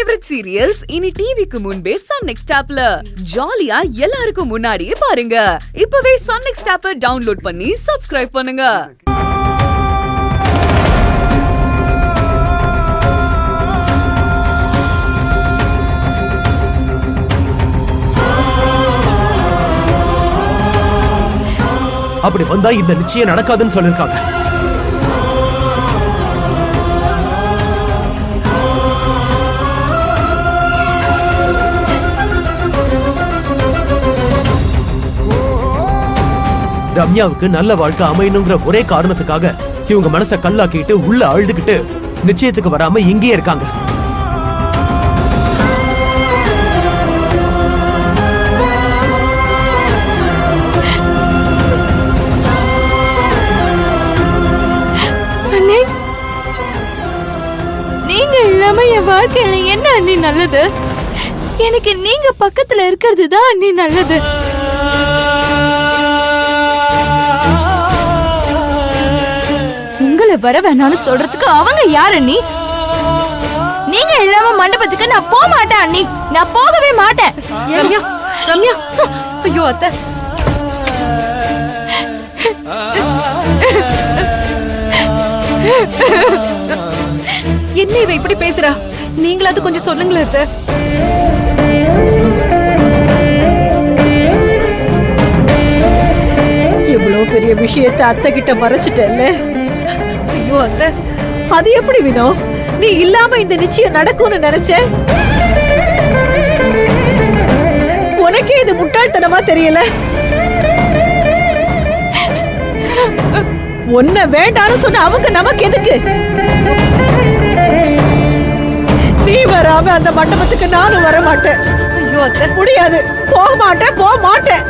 Favourite serials இனி டிவிக்கு முன்பே சன் நெக்ஸ்ட் ஆப்ல ஜாலியா எல்லாருக்கும் முன்னாடியே பாருங்க. இப்பவே சன் நெக்ஸ்ட் ஆப்பை டவுன்லோட் பண்ணி சப்ஸ்கிரைப் பண்ணுங்க. அப்படி வந்தா இந்த நிச்சயம் நடக்காதுன்னு சொல்லிருக்காங்க. ரம்யாவுக்கு நல்ல வாழ்க்கை அமையணுங்கிற ஒரே காரணத்துக்காக இவங்க மனசை கல்லாக்கிட்டு உள்ள அழுதுகிட்டு நிச்சயத்துக்கு வராம இங்கேயே இருக்காங்க. நீங்க இல்லாம என் வாழ்க்கையில என்ன அண்ணி நல்லது? எனக்கு நீங்க பக்கத்துல இருக்கிறது தான் அண்ணி நல்லது. உங்களை வர வேணாம்னு சொல்றதுக்கு அவங்க யார் அண்ணி? நீங்க இல்லாம மண்டபத்துக்கு நான் போக மாட்டேன் அண்ணி. நான் போகவே மாட்டேன். ரம்யா, ரம்யா, ஐயோ அத்தை. என்ன இவ இப்படி பேசுறா? நீங்களாவது கொஞ்சம் சொல்லுங்களேன் அத்தை. இவ்வளவு பெரிய விஷயத்தை அத்தை கிட்ட மறைச்சிட்டேல்ல. ஐயோ அத்தை, அது எப்படி வினோ? நீ இல்லாம இந்த நிச்சயம் நடக்கும்னு நினைச்ச? உனக்கே இது முட்டாள்தனமா தெரியல. உன்னை வேண்டான்னு சொன்ன அவங்க நமக்கு எதுக்கு? நீ வராம அந்த மண்டபத்துக்கு நானும் வர மாட்டேன். ஐயோ அத்தை, முடியாது. போக மாட்டேன், போக மாட்டேன்.